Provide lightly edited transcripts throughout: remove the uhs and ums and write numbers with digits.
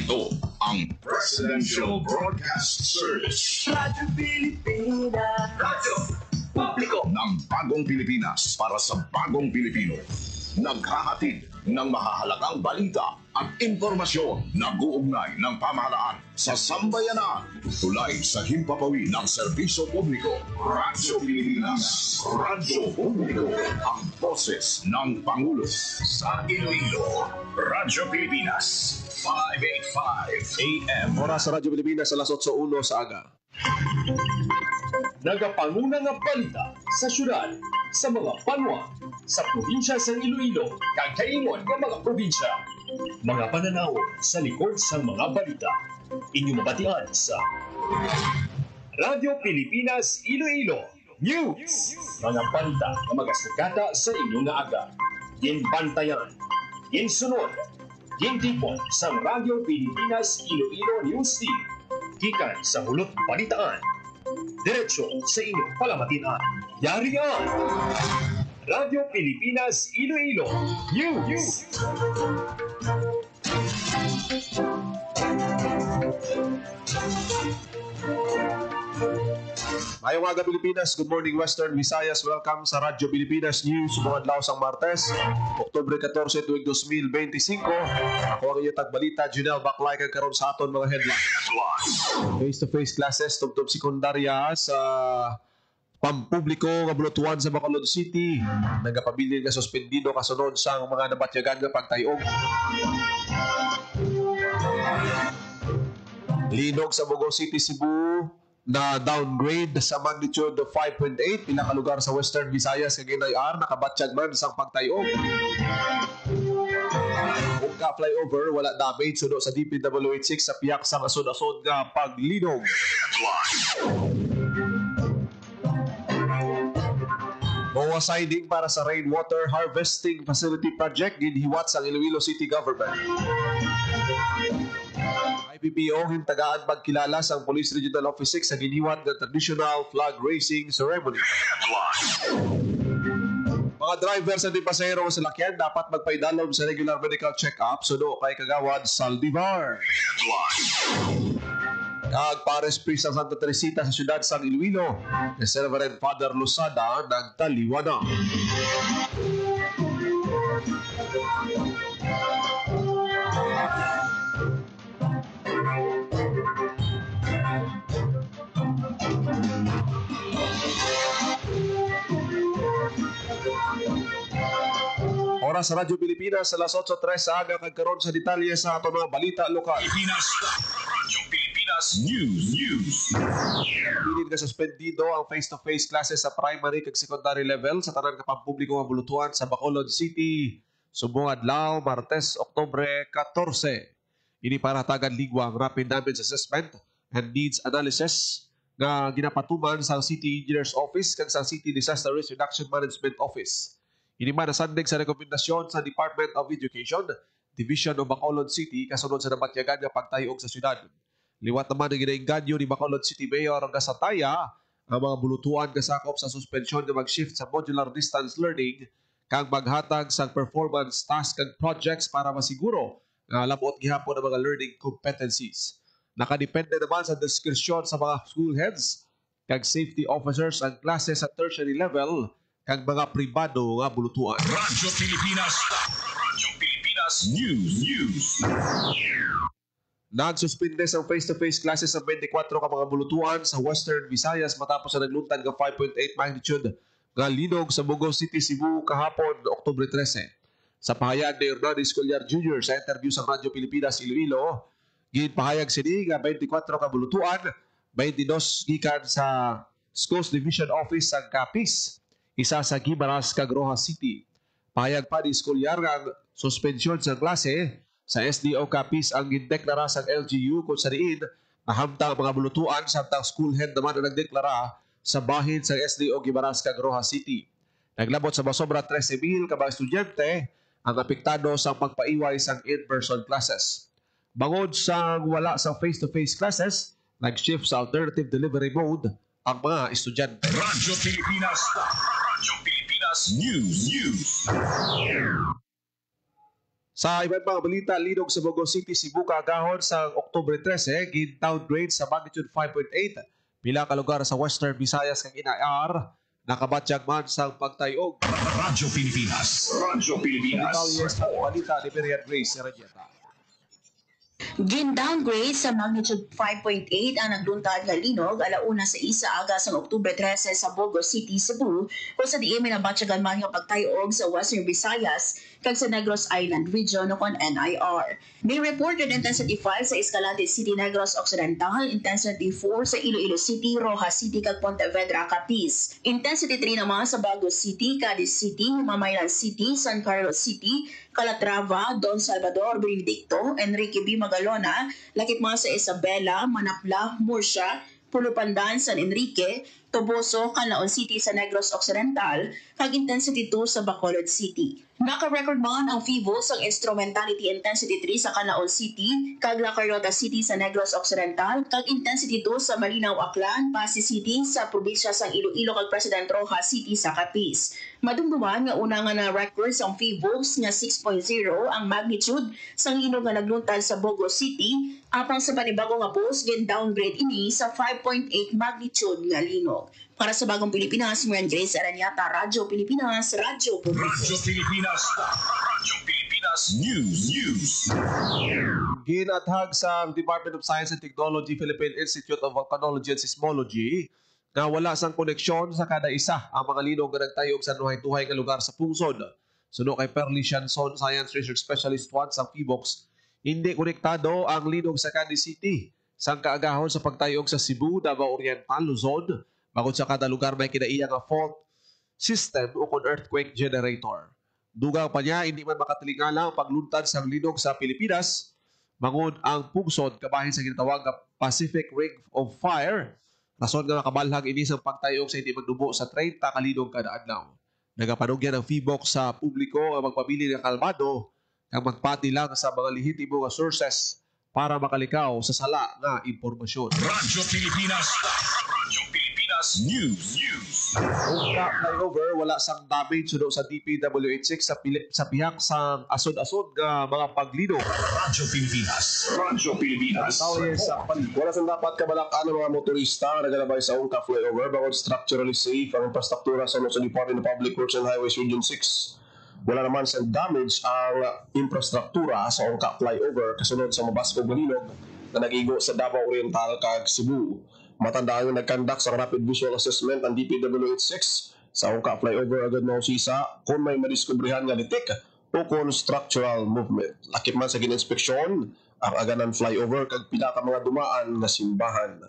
Ito ang Presidential Broadcast Service. Radyo Pilipinas. Radyo Publiko ng Bagong Pilipinas para sa Bagong Pilipino. Naghahatid ng mahahalagang balita at impormasyon na guugnay ng pamahalaan sa sambayanan. Tulay sa himpapawid ng serbisyo publiko. Radyo Pilipinas. Radyo Publiko. Ang boses ng Pangulo sa Iloilo. Radyo Pilipinas. 585 AM. Oras sa Radyo Pilipinas, alas 8:01 sa aga. Nagapanguna nga balita sa syudad, sa mga banwa, sa probinsya sa Iloilo, kag kaingon ng mga probinsya. Mga pananaw sa likod sa mga balita. Inyong mabatian sa Radyo Pilipinas Iloilo News. Mga balita na magasugata sa inyong nga aga. Ginbantayan, ginsunod, gintipon sa Radyo Pilipinas Iloilo News Team. Gikan sa hulot balitaan. Diretso sa inyong palamatian. Yarian! Radyo Pilipinas Iloilo News! Mayong aga Pilipinas, good morning Western Visayas. Welcome sa Radyo Pilipinas News. Mga adlaw sang Martes, Oktubre 14, tuig 2025. Ako ang inyong tagbalita, Junel Baclay, kag karon sa aton mga headlines. Face-to-face classes tubtob sekundarya sa pampubliko nga bulutuan sa Bacolod City. Nagapabilin nga suspendido kasunod sang mga nabatyagan nga pagtayog. Linog sa Bogo City, Cebu na downgrade sa magnitude of 5.8. Ilang lugar sa Western Visayas kag NIR nakabatsyag man sang pagtayog. Kung ka-flyover, wala damage suno sa DPWH6 sa piyak sang asod-asod nga paglinog. MOA siding para sa rainwater harvesting facility project ginhiwat sa Iloilo City Government. IPPO hintagaan pagkilala sa Police Regional Office 6 sa giniwat ng traditional flag raising ceremony. Mga driver sa pasahero sa lakyan dapat magpaidalom sa regular medical check-up suno kay Kagawad Saldivar. Kag Pares Priest ng Santa Teresita sa siyudad sa Iloilo, ni Reverend Father Losada nagtaliwana. Oras sa Radyo Pilipinas, alas 8:03 sa aga, kagkaroon sa detalye sa ato mga balita lokal. Pilipinas. Radyo Pilipinas News. Pilin ka suspendido ang face-to-face classes sa primary kag secondary level sa tanan ka pampubliko nga bulutuan sa Bacolod City. Subong adlaw, Martes, Oktubre 14. Ini para tagan ligwang rapid damage assessment and needs analysis nga ginapatuman sa City Engineer's Office kag sa City Disaster Risk Reduction Management Office. Ini man nasandig sa rekomendasyon sa Department of Education, Division of Bacolod City kasunod sa nabatyagan nga pagtayog sa syudad. Liwat naman ang ginainganyo ni Bacolod City Mayor Gasataya ang mga bulutuan kasakop sa suspensyon nga mag-shift sa modular distance learning kang maghatag sa performance task and projects para masiguro nga labot gihapon ang mga learning competencies. Nakadepende naman sa diskresyon sa mga school heads kag safety officers ang klase sa tertiary level kag mga pribado nga bulutuan. Radyo Pilipinas. Radyo Pilipinas News. Nagsuspinde sa face-to-face classes sa 24 ka mga bulutuan sa Western Visayas matapos na nagluntad nga 5.8 magnitude nga linog sa Bogo City, Cebu kahapon, Oktubre 13. Sa pahayag ni Hernandez Collier Jr. sa interview sa Radyo Pilipinas Iloilo, ginpahayag sini nga 24 ka bulutuan, 22 gikan sa Schools Division Office sa Capiz, isa sa Guimaras kag Rojas City. Pahayag pa ni Collier nga suspensyon sa klase sa SDO Capiz ang gindeklara sa LGU kung sa diin nahamtang mga bulutuan samtang school head naman ang nagdeklara sa bahin sa SDO Guimaras kag Rojas City. Naglabot sa masobra 13,000 ka mga estudyante ang apektado sa pagpaiway sa in-person classes. Bangod sa wala sa face-to-face classes, nag-shift sa alternative delivery mode ang mga estudyante. Radyo Pilipinas. Radyo Pilipinas News. Sa ibang mga balita, linog sa Bogo City, Cebu kaagahon sa Oktubre 13, gin-downgrade sa magnitude 5.8. Pila ka lugar sa Western Visayas kag inaar, nakabatyag man sa pagtayog. Radyo Pilipinas. Radyo Pilipinas. Detalles ng balita ni Miriam Grace Herrera. Gin-downgrade sa magnitude 5.8 ang nagluntad nga linog alauna sa isa agas ng Oktubre 13 sa Bogo City, Cebu o sa diin minabatyagan man nga pagtayog sa Western Visayas kag sa Negros Island Region o kon NIR. May reported intensity 5 sa Escalante City, Negros Occidental, intensity 4 sa Iloilo City, Rojas City kag Pontevedra, Capiz. Intensity 3 naman sa Bago City, Cadiz City, Mamaylan City, San Carlos City, Calatrava, Don Salvador, Benedicto, Enrique B. Magalona, lakip mga sa Isabela, Manapla, Murcia, Pulupandan, San Enrique, Toboso, Canlaon City sa Negros Occidental, kag intensity 2 sa Bacolod City. Naka-record man ang FIVOS ang instrumentality intensity 3 sa Canlaon City, kag La Carlota City sa Negros Occidental, kag intensity 2 sa Malinaw, Aklan, Pasig City sa probinsya sang Iloilo kag President Rojas City sa Capiz. Madumduman nga una nga na-record ang FIVOS nga 6.0 ang magnitude sang linog nga nagluntad sa Bogo City, apang sa panibagong nga post, gen-downgrade ini sa 5.8 magnitude nga linog. Para sa Bagong Pilipinas, Miriam Grace Aranyata, Radyo Pilipinas, Radyo Radyo Pilipinas. Radyo Pilipinas News. Ginathag sa Department of Science and Technology, Philippine Institute of Volcanology and Seismology na wala sang koneksyon sa kada isa ang mga linog nga nagtayog sa nuhay-tuhay nga lugar sa pungsod. Suno kay Perly Shanson, Science Research Specialist 1 sa PHIVOLCS, hindi konektado ang linog sa Cadiz City sang kaagahon sa pagtayog sa Cebu, Davao Oriental, Luzon. Bangod sa kada lugar may kinaiya nga fault system o kon earthquake generator. Dugang pa niya, hindi man makatilingala ang pagluntad sa linog sa Pilipinas, mangod ang pungsod kabahin sa ginatawag nga Pacific Ring of Fire. Rason nga makabalhag ini sa pagtayog sa hindi magdubo sa 30 ka linog kada adlaw. Nagapanugyan ang FIVOLCS sa publiko ang magpabili ng kalmado kang magpati lang sa mga lehitimo nga sources para makalikaw sa sala nga impormasyon. Radyo Pilipinas. Radyo Pilipinas News. Ungka flyover, wala sang damage suno sa DPWH6 sa pihak sa asod-asod nga mga paglino. Radyo Pilipinas. Radyo Pilipinas. Detalles sa paligid. Wala sang dapat kabalakan ng mga motorista na nagalabay sa Ungka flyover bangod structurally safe ang infrastruktura sa Department of Public Works and Highways Region 6. Wala naman sa damage ang infrastruktura sa Ungka flyover kasunod sa mabaskog nga linog na nagigo sa Davao Oriental kag Cebu. Matandaan yung nag-conduct sa rapid visual assessment ang DPWH6 sa Ungka flyover agad mausisa kung may madiskubrihan nga litik o kung structural movement. Lakip man sa gininspeksyon ang aganan flyover kag pila ka mga dumaan na simbahan.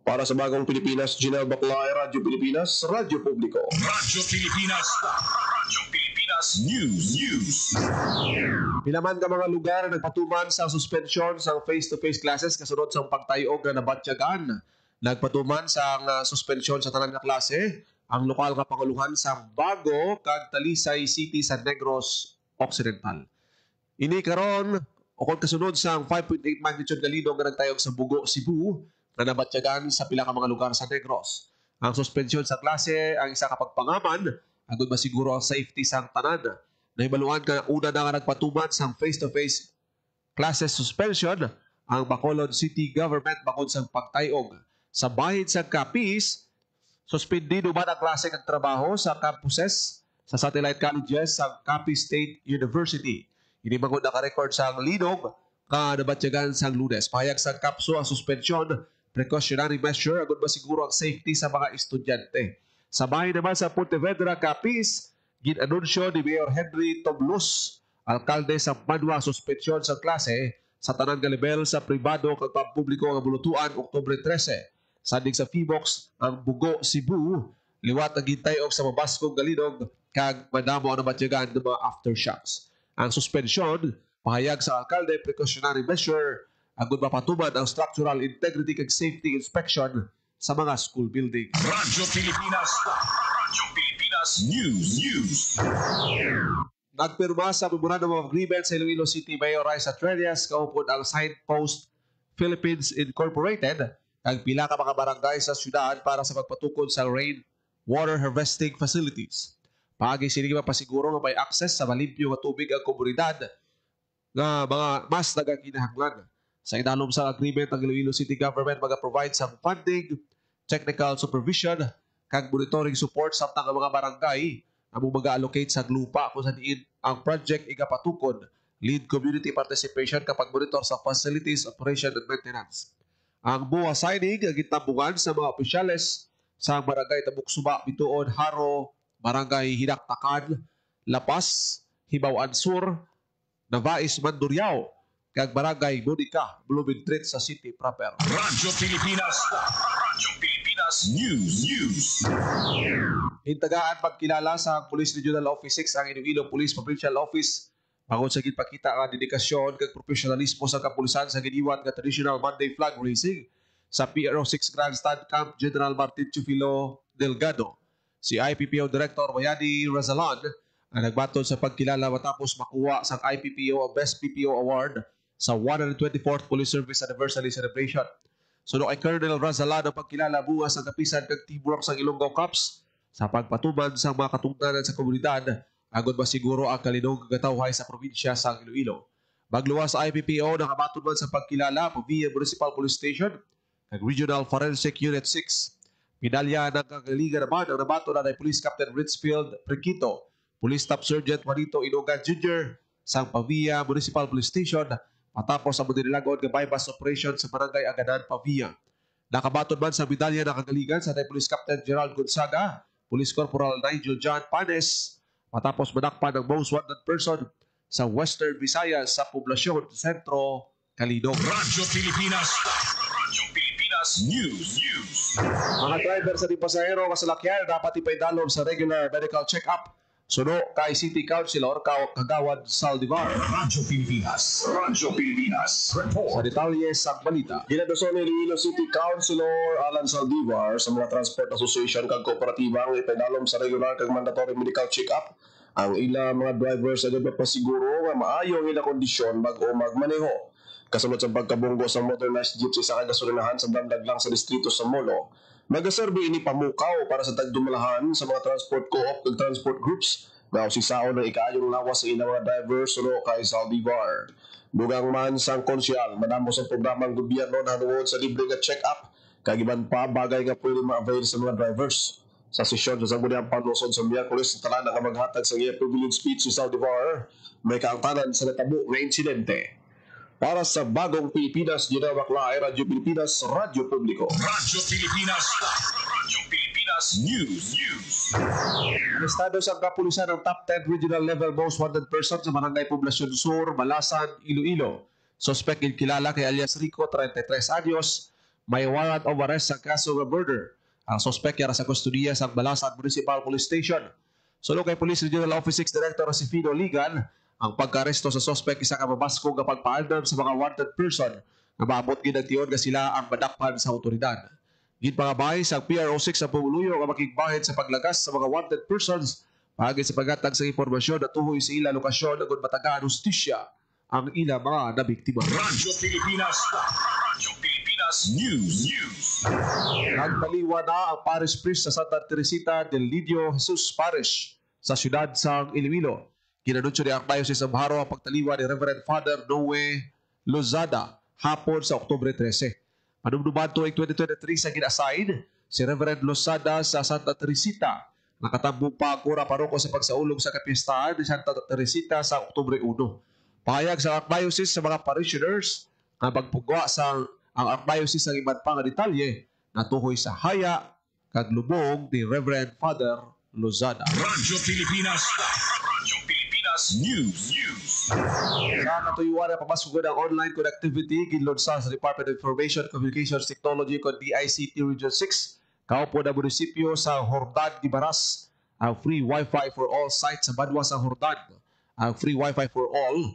Para sa Bagong Pilipinas, Janelle Baclay, Radyo Pilipinas, Radyo Publiko. Radyo Pilipinas. Radyo Pilipinas News. Pilaman ka mga lugar nagpatuman sa suspension sa face-to-face classes kasunod sa pagtayog na nabatyagan. Nagpatuman sa suspension sa tanan nga klase ang lokal nga panguluhan sa Bago kag Talisay City sa Negros Occidental. Ini karon o kung kasunod sa 5.8 magnitude nga linog nga nagtayog sa Bugo, Cebu na nabatyagan sa pila ka mga lugar sa Negros. Ang suspension sa klase ang isa ka pagpangaman agud masiguro ang safety sang tanan. Nahibaluan ka una na nga nagpatuman sa face-to-face classes suspension ang Bacolod City Government bangod sa pagtayog. Sa bahin sa Capiz, suspendido man ang klase ng trabaho sa campuses sa satellite colleges sa Capiz State University. Ini magod naka-record sa linog ka nabatyagan sa Lunes. Pahayag sa kapso ang suspension, precautionary measure agud masiguro ang safety sa mga estudyante. Sa bahay naman sa Pontevedra, Capiz, ginanunsyo ni Mayor Henry Toblos, alkalde sa Manwa, suspensyon sa klase sa tanang nga level sa pribado kag pampubliko nga bulutuan Oktubre 13. Sandig sa FIVOLCS ang Bugo, Cebu, liwat ang gintayog sa mabaskong galinog kag madamo ang nabatyagan ng mga aftershocks. Ang suspensyon, pahayag sa alkalde, precautionary measure, agud mapatuman ang structural integrity kag safety inspection sa mga school buildings. Radyo Pilipinas. Radyo Pilipinas News. Nagpirma sa Memorandum of Agreement sa Iloilo City Mayor Raisa Trelias kaupod ang Signpost Philippines Incorporated ang pila ka mga barangay sa syudad para sa pagpatukod sa rain water harvesting facilities. Paagi sini mapasiguro nga may access sa malimpyo nga tubig ang komunidad nga mga mas nagakinahanglan. Sa inalom sa agreement ng Iloilo City Government mag-provide sa funding, technical supervision, kag monitoring support sa mga barangay among mag-allocate sa lupa kung sa diin ang project igapatukod, lead community participation kapag monitor sa facilities, operation, and maintenance. Ang buwa signing ang gitambungan sa mga opisyales sa barangay Tabuksuba, Bituon, Haro, barangay Hinaktakan, Lapas, Hibawan Sur, Navais, Mandurriao, kag barangay Monica, Bloomingtreet sa city proper. Radyo Pilipinas. Radyo Pilipinas News. Hintagaan pagkilala sa Police Regional Office 6 ang Iloilo Police Provincial Office bangod sa gitpakita ang dedikasyon kag profesionalismo sa kapulisan sa giniwat nga traditional Monday flag raising sa PRO 6 Grandstand Camp General Martin Chufilo Delgado. Si IPPO Director Mayani Razalan ang nagbatod sa pagkilala matapos makuha sa IPPO ang Best PPO Award sa 124th Police Service Anniversary Celebration. Suno kay Colonel Razalan ang pagkilala buwas ang kapisan kag teamwork sa Ilonggo Cups sa pagpatuman sa mga katungdanan sa komunidad agod masiguro ang kalinong kagatawhay sa probinsya sa Iloilo. Magluwas sa IPPO nakabatod man sa pagkilala via Municipal Police Station kag Regional Forensic Unit 6. Medalya ng kagaligan naman ang nabato na Police Captain Ritzfield Priquito, Police Staff Sergeant Juanito Inogan Jr. sa Pavia Municipal Police Station matapos ang manilagod nga bypass operation sa Barangay Aganan, Pavia. Nakabatod man sa medalya ng kagaligan sa Police Captain Gerald Gonzaga, Police Corporal Nigel John Panes, matapos manakpan ng most wanted person sa Western Visayas sa poblasyon Sentro, Calinog. Radyo Pilipinas. Radyo Pilipinas News. Mga driver sa di pasahero kasalakyan dapat ipaidalom sa regular medical check-up. Suno kay City Councilor Kagawad Saldivar. Radyo Pilipinas. Radyo Pilipinas. Sa Report. detalye sa balita. Ginadoson ni Iloilo City Councilor Alan Saldivar sa mga Transport Association kag kooperatiba ang ipinalom sa regular kag mandatory medical check-up ang ila mga drivers sa pasiguro nga maayo ang ila kondisyon bago magmaneho. Kasunod sa pagkabunggo sa motorized jeep sa kagasolinahan sa damdag lang sa distrito sa Molo, nagaserbe ini pamukaw para sa tagdumalahan sa mga transport co-op ug transport groups na usisaon ng ikaayong lawas sa ilang mga drivers suno kay Saldivar. Dugang man sang konsyal, madamo sa programang gobyerno na hanuod sa libre nga check-up kag iban pa bagay nga pwede ma-avail sa mga drivers. Sa sesyon sa Sangguniang Panlosod sa Miyerkules sa tanan nga maghatag sa iya privilege speech si Saldivar, may kaangtanan sa natabo nga insidente. Para sa Bagong Pilipinas, Ginawak Laay, Radyo Pilipinas, Radyo Publiko. Radyo Pilipinas. Radyo Pilipinas News. Arestado sa kapulisan ng top 10 regional level most wanted person sa Barangay Poblacion Sur, Malasan, Iloilo. Suspect kilala kay alias Rico, 33 anyos, may warrant of arrest sa kaso ng murder. Ang suspect yara sa kustudiya sa Malasan Municipal Police Station. Solo kay Police Regional Office 6 Director si Fido Ligan, ang pagkaresto sa suspect isa ka mabasko nga pagpaandam sa mga wanted person na maabot ginagtiyon nga sila ang madakpan sa otoridad. Ginpangabay sa PRO6 sa Pumuluyo nga makigbahid sa paglagas sa mga wanted persons pagi sa paghatag sa impormasyon na tuhoy sa ila lokasyon agud matagaan hustisya ang ila mga nabiktima. Radyo Pilipinas. Radyo Pilipinas News. Nagpaliwa na ang parish priest sa Santa Teresita del Niño Jesus Parish sa siyudad sa Iloilo. Kinanunsyo ni ang Diocese of Haro ang pagtaliwa ni Reverend Father Noe Lozada hapon sa Oktubre 13. Panumduman tuwing 2023 sa gina-assign si Reverend Lozada sa Santa Teresita. Nakatambong pa ang kura paroko sa pagsaulong sa kapistahan ni Santa Teresita sa Oktubre 1. Pahayag sa Archdiocese sa mga parishioners na magpugwa sa ang Archdiocese sa iban pang detalye na tuhoy sa haya kag lubong ni Reverend Father Lozada. Radyo Pilipinas. Radyo Pilipinas News. Sa katuyuan na pamasugon ng online connectivity, ginlunsa sa Department of Information Communications Technology o DICT Region 6, kaupo na munisipyo sa Hordan, Gibaras, ang free Wi-Fi for all sites sa Banwa sa Hordan. Ang free Wi-Fi for all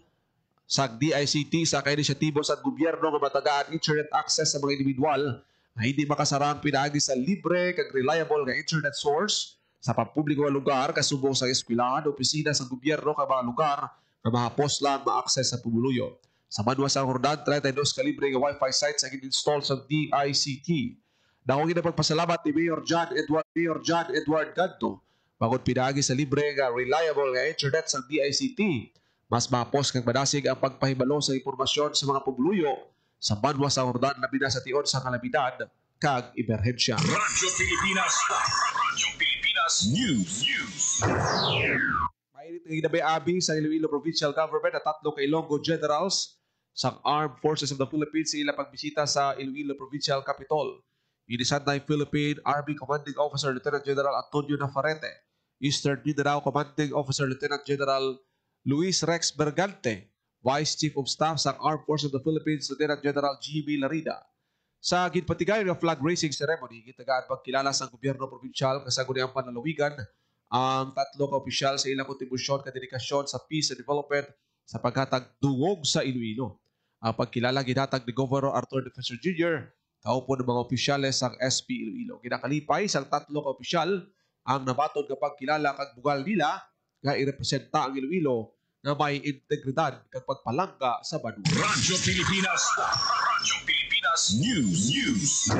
sa DICT sa kainisyatibo sa gobyerno nga matagaan internet access sa mga individual na hindi makasarang pinaagi sa libre kag reliable nga internet source sa pampubliko nga lugar kasubong sa eskwelahan, opisina sa gobyerno kag mga lugar na mahapos lang ma-access sa pumuluyo. Sa Banwa sa Hordan, 32 kalibre nga Wi-Fi sites ang in-install sa DICT. Dahong ginapagpasalamat ni Mayor John Edward Ganto bagod pinaagi sa libre nga reliable nga internet sa DICT. Mas mapos kag madasig ang pagpahibalo sa impormasyon sa mga publuyo sa banwa sa Hordan labi na sa tiod sa kalamidad kag emerhensya. Radyo Pilipinas. Radyo Pilipinas News. Mainit ng ginabi-abi sa Iloilo Provincial Government at 3 ka Ilonggo Generals sa Armed Forces of the Philippines sa ilang pagbisita sa Iloilo Provincial Capitol. Inisanay Philippine Army Commanding Officer Lieutenant General Antonio Navarrete, Eastern Mindanao Commanding Officer Lieutenant General Luis Rex Bergante, Vice Chief of Staff sa Armed Forces of the Philippines Lieutenant General G.B. Larida. Sa ginpatigay ng flag raising ceremony, gitagaan pagkilala sa gobyerno provincial kasaguniang panlalawigan ang 3 ka opisyal sa ilang kontribusyon ka dedikasyon sa peace and development sa paghatag dungog sa Iloilo. Ang pagkilala ginatag ni Governor Arthur Defensor Jr. kaupo ng mga opisyales ng SP Iloilo. Ginakalipay sa 3 ka opisyal ang nabaton kapag kilala kag bugal nila nga irepresenta ang Iloilo na may integridad kag pagpalangga sa banwa. Radyo Pilipinas. Radyo Pilipinas News.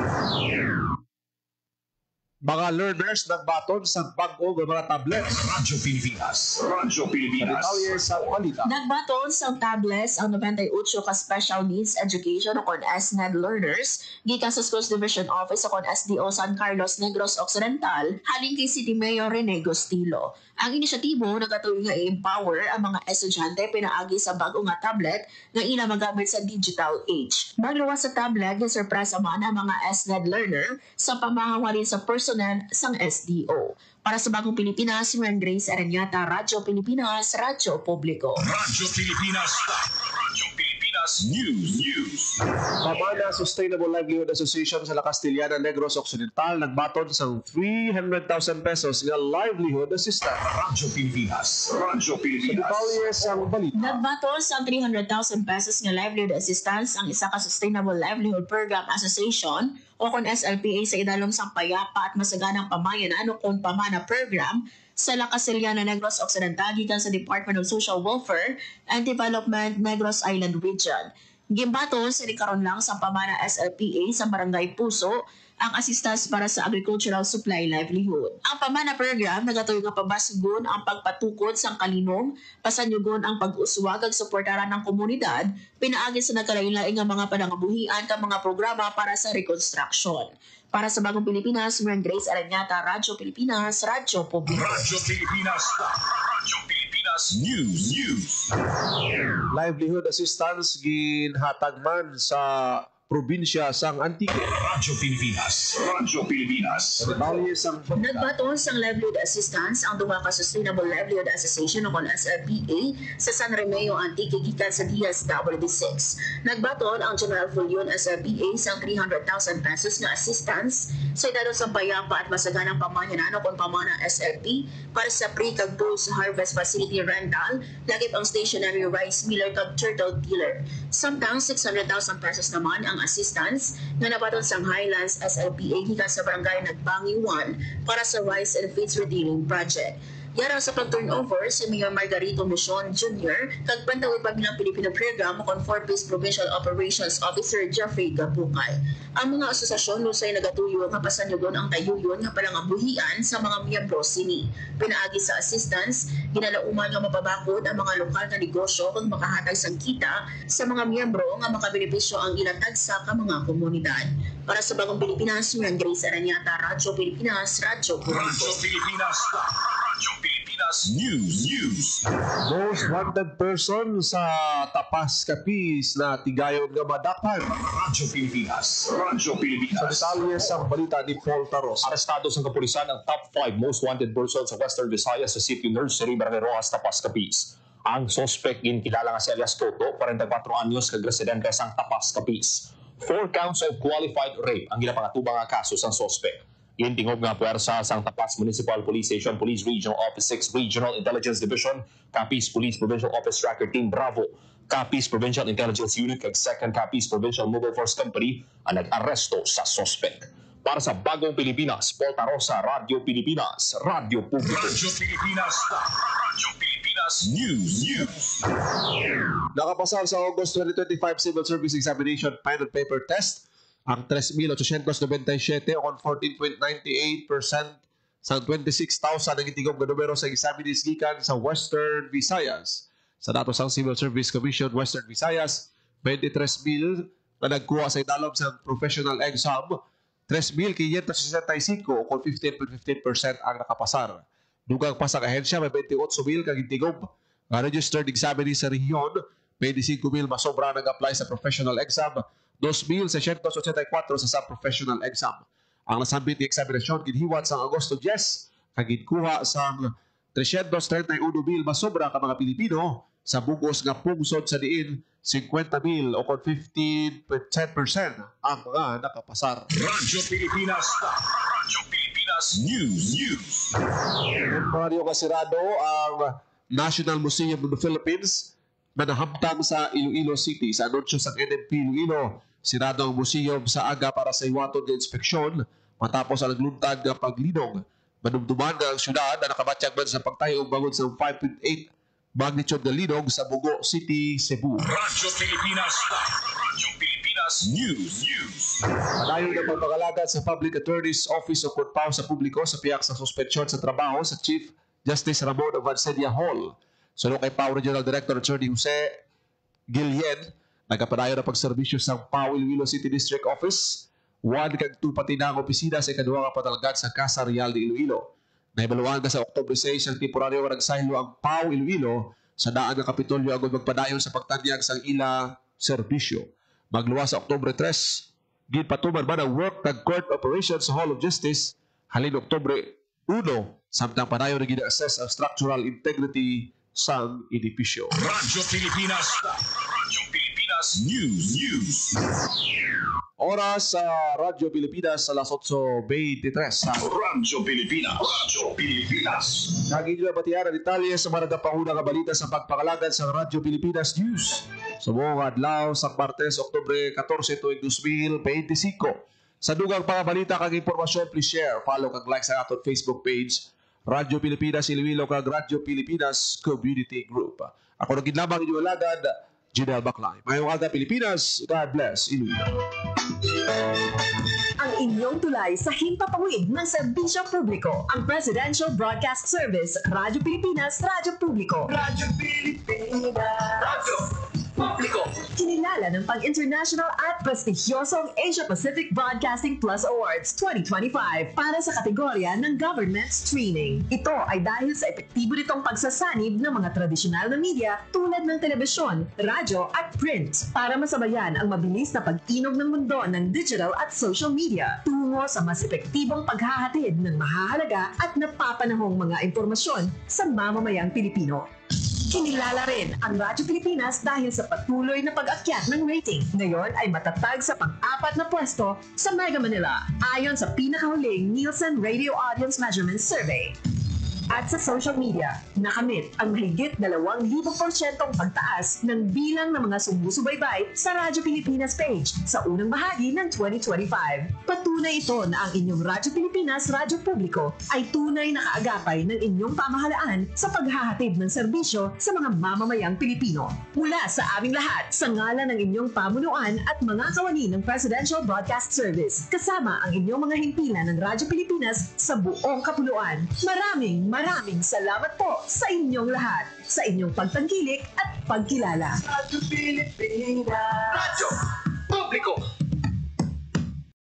Mga learners nagbaton sa bag-o ng mga tablets. Radyo Pilipinas. Radyo Pilipinas. Detalye sa balita. Nagbaton sa tablets ang 98 ka Special Needs Education o kon SNED learners gikan sa Schools Division Office o kon SDO San Carlos Negros Occidental halin kay City Mayor Rene Gostilo. Ang inisyatibo nagatuloy nga i-empower ang mga estudyante pinaagi sa bago nga tablet nga ila magamit sa digital age. Magluwas sa tablet, gisurpresa man ang mga SNED learner sa pamahawalin sa personnel sang SDO. Para sa Bagong Pilipinas, si Grace Aranyata, Radyo Pilipinas, Radyo Publiko. Radyo Pilipinas. Radyo Pilipinas News. Pamana Sustainable Livelihood Association sa La Castellana, Negros Occidental nagbaton sa 300,000 pesos nga livelihood assistance. Radyo Pilipinas. Radyo Pilipinas. Detalye sa balita. Nagbaton sa 300,000 pesos nga livelihood assistance ang isa ka Sustainable Livelihood Program Association o kon SLPA sa idalom sang payapa at masaganang pamayanan o kon pamana program sa La Castellana, Negros Occidental gikan sa Department of Social Welfare and Development, Negros Island Region. Gimbaton sa karon lang sa pamana SLPA sa Barangay Puso ang assistance para sa agricultural supply livelihood. Ang pamana program nagatuloy nga pabasgon ang pagpatukod sang kalinom, pasanyugon ang pag-uswag ag suportaran ng komunidad, pinaagi sa nagkalain-laing nga mga panangabuhian ka mga programa para sa reconstruction. Para sa Bagong Pilipinas, Grace Aranyata, Radyo Pilipinas, Radyo Publiko. Radyo Pilipinas. Radyo Pilipinas News. Livelihood assistance ginhatag man sa probinsya sang Antique. Radyo Pilipinas. Radyo Pilipinas. Detalye sa balita. Nagbaton sang livelihood assistance ang duha ka Sustainable Livelihood Association o kon SLPA sa San Remeo Antique gikan sa DSWD6. Nagbaton ang General Fulion SLPA sang 300,000 pesos nga assistance sa idado sa payapa at masaganang pamayanan o kon pamana SLP para sa pre kag post harvest facility rental lagip ang stationary rice miller kag turtle dealer. Samtang 600,000 pesos naman ang assistance nga nabaton sa Highlands SLPA gikan sa Barangay Nagbangi 1 para sa Rice and Feeds Redeeming Project. Yara sa pag-turnover si Mayor Margarito Mission Jr. kag Bantawid Pamilyang Pilipino Program o 4-Piece Provincial Operations Officer Jeffrey Gabukay. Ang mga asosasyon lusay nagatuyo nga pasanyugon ang tayuyon nga palangabuhian sa mga miyembro sini. Pinaagi sa assistance, ginalauman nga mapabakod ang mga lokal na negosyo kung makahatag sang kita sa mga miyembro nga makabenepisyo ang ilatag sa mga komunidad. Para sa Bagong Pilipinas, Grace Aranyata, Radyo Pilipinas, Radyo Publiko. Radyo Pilipinas. Radyo Pilipinas News. Most wanted person sa Tapas Capiz na tigayon nga madapan. Radyo Pilipinas. Radyo Sa Pilipinas. detalye sa balita ni Paul Taros. Arestado sa kapulisan ang top 5 most wanted persons sa Western Visayas sa City Nursery, Barangay Rojas, Tapas, Capiz. Ang suspect ginkilala nga si alias Toto, 44 anyos kag residente sang Tapas, Capiz. 4 counts of qualified rape ang ginapangatubang nga kaso sang suspect. Gintingog nga puwersa sang Tapas Municipal Police Station, Police Regional Office 6 Regional Intelligence Division, Capiz Police Provincial Office Tracker Team Bravo, Capiz Provincial Intelligence Unit kag 2nd Capiz Provincial Mobile Force Company ang nag-aresto sa suspect. Para sa Bagong Pilipinas, Paul Tarosa, Radyo Pilipinas, Radyo Publiko. Radyo Pilipinas. Radyo Pilipinas News. Nakapasal sa August 2025 Civil Service Examination Pen and Paper Test ang 3,897 o 14.98% sa 26,000 ang itigong na numero sa examinees gikan sa Western Visayas. Sa datos ng Civil Service Commission Western Visayas, 23,000 na nagkuha sa idalom sa professional exam, 3,565 o kung 15% ang nakapasar. Dugang pa sa ahensya, may 28,000 kag intigom. Nga registered examinees sa rehiyon, 25,000 masobra nag-apply sa professional exam, 2,684 sa sub-professional exam. Ang nasambit ng eksaminasyon ginhiwat sa Agosto 10, kag ginkuha sa 331,000 masobra ka mga Pilipino sa bugos nga pungsod sa diin 50,000 o kung 15% ang mga nakapasar. Radyo Pilipinas. Radyo Pilipinas News. Mario kasirado ang National Museum of the Philippines na nahamtang sa Iloilo City. Sa anunsyo sa NMP Iloilo, sirado ang museum sa aga para sa iwaton ng inspeksyon matapos ang nagluntad ng paglinog. Manumduman ang syudad na nakabatyag man sa pagtayo bangod sa 5.8 magnitude na linog sa Bugo City, Cebu. Radyo Pilipinas. Radyo Pilipinas News. Padayon ng pagpagalagad sa Public Attorney's Office o Kurpaw sa publiko sa piyak sa suspensyon sa trabaho sa Chief Justice Ramon Vancedia Hall. Sunod kay PAO Regional Director Attorney Jose Guillen, nagkapadayon ng pagserbisyo sa PAO Iloilo City District Office. 1 kag 2 pati na ang opisina sa ikaduha nga patalagad sa Casa Real de Iloilo. Naibaluan na sa October 6 ang temporaryo nga nagsahilo ang PAO Iloilo sa daan ng Kapitolyo agad magpadayon sa pagtanyag sa ila serbisyo. Magluwas sa October 3, ginpatuman man ang work ng court operations sa Hall of Justice halin October 1, samtang padayon na gina-assess ang structural integrity sa edipisyo. Radyo Pilipinas. Radyo Pilipinas News. Oras sa Radyo Pilipinas sa 8:23. Radyo Pilipinas. Radyo Pilipinas. Naging na batiyan ang detalye sa mga nagapanguna nga balita sa pagpangalagan sa Radyo Pilipinas News. Sa buong adlaw sa Martes, Oktubre 14, 2025. Sa dugang pangabalita kag impormasyon, please share, follow kag like sa aton Facebook page, Radyo Pilipinas Iloilo kag Radyo Pilipinas Community Group. Ako naging lamang inyong alagad, Janelle Baclay. Mayong aga Pilipinas, God bless Iloilo. Ang inyong tulay sa himpapawid ng serbisyo publiko, ang Presidential Broadcast Service, Radyo Pilipinas, Radyo Publiko. Radyo Pilipinas. Radyo Publiko. Kinilala ng pang-international at prestigyosong Asia Pacific Broadcasting Plus Awards 2025 para sa kategorya ng Government Streaming. Ito ay dahil sa epektibo nitong pagsasanib ng mga tradisyonal na media tulad ng telebisyon, radyo at print para masabayan ang mabilis na pag-inog ng mundo ng digital at social media tungo sa mas epektibong paghahatid ng mahahalaga at napapanahong mga impormasyon sa mamamayang Pilipino. Kinilala rin ang Radyo Pilipinas dahil sa patuloy na pag-akyat ng rating. Ngayon ay matatag sa pang-4 na pwesto sa Mega Manila ayon sa pinakahuling Nielsen Radio Audience Measurement Survey. At sa social media, nakamit ang mahigit 2,000% pagtaas ng bilang ng mga sumusubaybay sa Radyo Pilipinas page sa unang bahagi ng 2025. Patunay ito na ang inyong Radyo Pilipinas Radyo Publiko ay tunay na kaagapay ng inyong pamahalaan sa paghahatid ng serbisyo sa mga mamamayang Pilipino. Mula sa aming lahat, sa ngalan ng inyong pamunuan at mga kawani ng Presidential Broadcast Service, kasama ang inyong mga himpilan ng Radyo Pilipinas sa buong kapuluan. Maraming salamat po sa inyong lahat, sa inyong pagtangkilik at pagkilala. Radyo Pilipinas. Radyo Publiko.